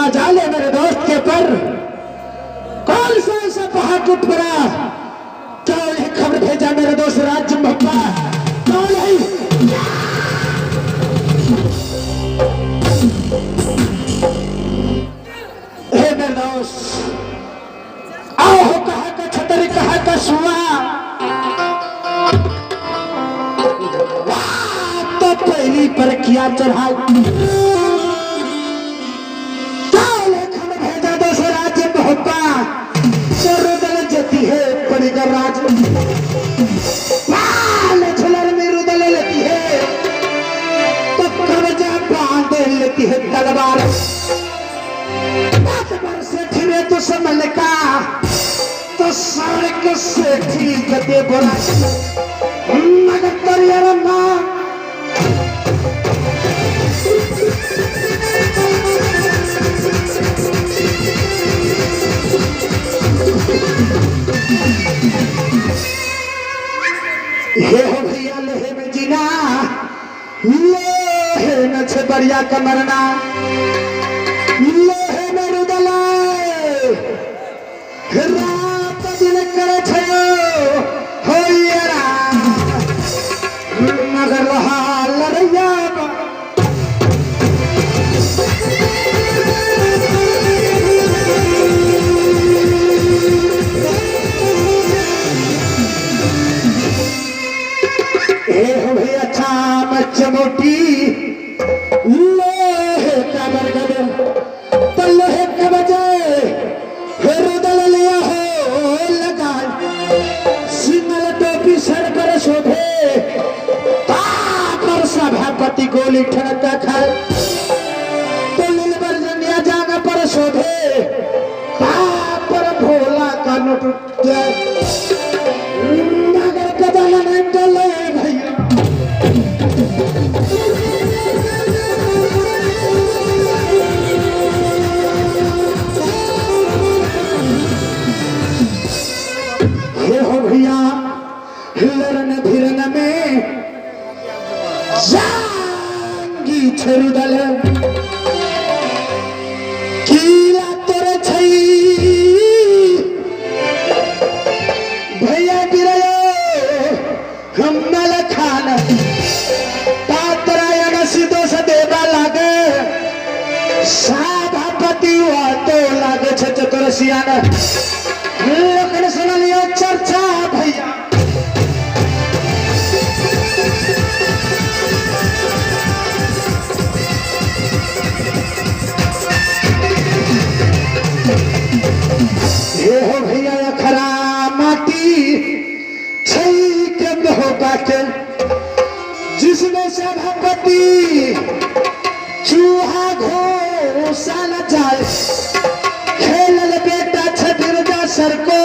क्या जाले मेरे दोस्त के पर कौन सा ऐसा पहाड़ टूट पड़ा। क्या उन्हें खबर भेजा मेरे दोस्त राज्य मप्पा कौन है। हे मेरे दोस्त आओ हो कहा का छतरी कहा का सुआ तो पहली पर किया चढ़ाई है परिकर राज छलर में रुदल लेती है तो कब्जा बांध लेती है तलवार से ठिरे तो समझ का तो सड़क से ठीक दे बोला मगर तरियर ना हे हो भैया लोहे में जीना लोहे में छे बढ़िया कमरना लोहे में रुदला रात दिन करे छे हो येरा मगर रहा लड़ैया चमोटी लोहे का बरगद तो लोहे का बजे रुदल लिया हो लगा सिंगल टोपी सर पर शोभे पर सभापति गोली ठनका खाए तो लीलबर जनिया जागा पर शोभे पर भोला का नोट जाए नगर का जाना नहीं चले भैया। हिलरन भिरन में जांगी छरुदल कीला तोरे छई भैया बिरयो हमल खान पात्रायण सिद्धो सदेवा लागे सभापति हुआ तो लागे छे चतुरसियान लोकन सुनलियो चर्चा भैया। ये हो भैया अखरा माटी छई के हो बाटे जिसमें सभापति चूहा घोषा न जाए खेलल बेटा छबिरजा सर को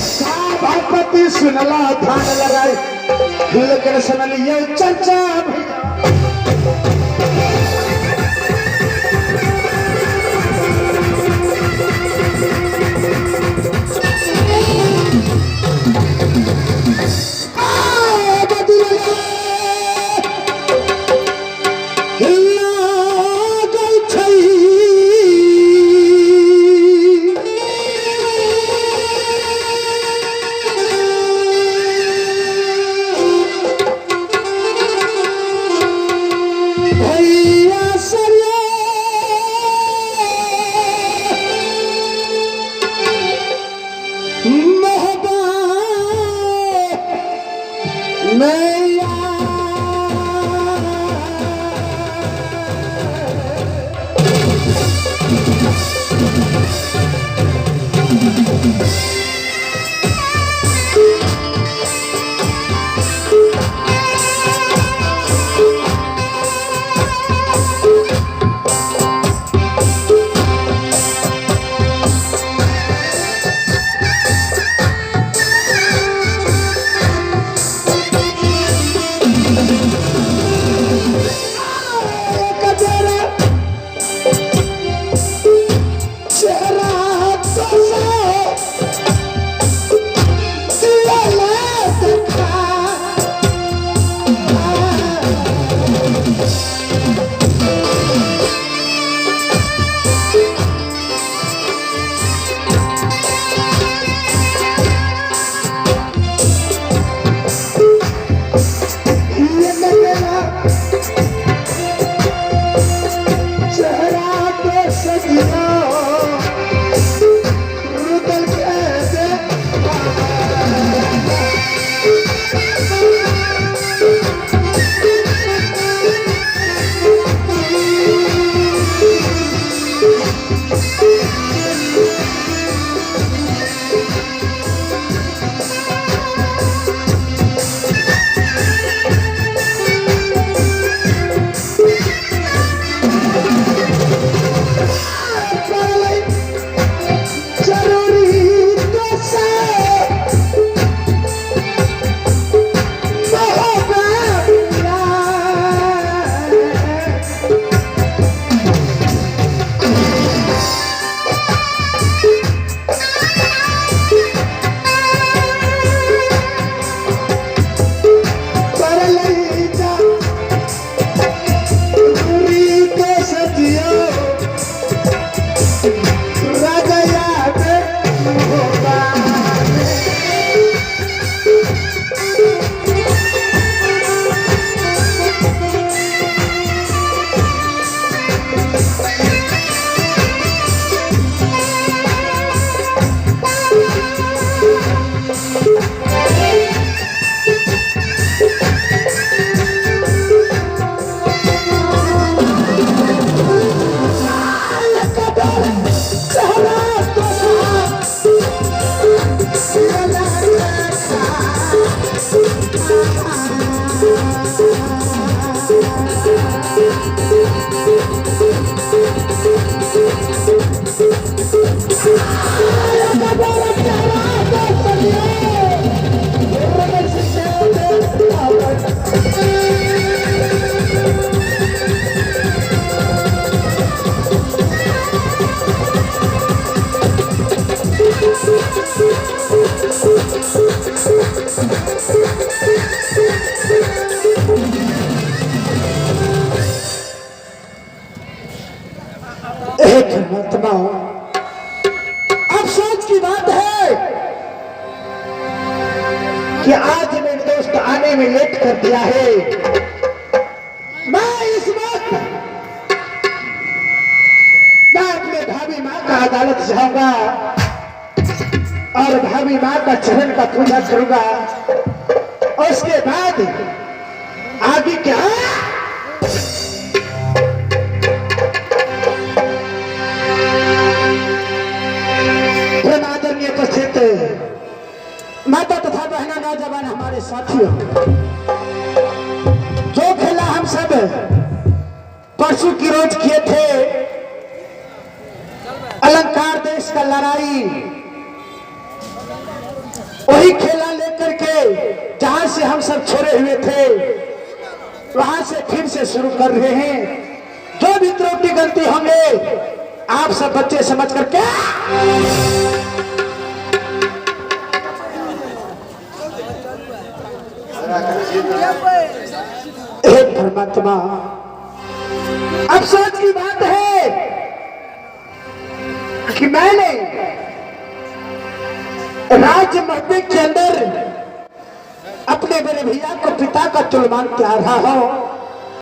सभापति सुनला ध्यान लगाए लेकिन सुनलिए चर्चा महात्मा अफसोस की बात है कि आज मेरे दोस्त आने में लेट कर दिया है। मैं इस वक्त मैं अपने भाभी माँ का अदालत जाऊंगा और भाभी माँ का चरण का पूजा करूंगा और उसके बाद आगे क्या उपस्थित माता तथा बहना नौजवान हमारे साथियों, जो खेला हम सब परसों की रोज किए थे, अलंकार देश का लड़ाई, वही खेला लेकर के जहां से हम सब छोड़े हुए थे वहां से फिर से शुरू कर रहे हैं। जो भी त्रुटि गलती होंगे आप सब बच्चे समझ करके परमात्मा अफसोस की बात है कि मैंने राज्य महबे के अंदर अपने बड़े भैया को पिता का तुल मानते आ रहा हूं।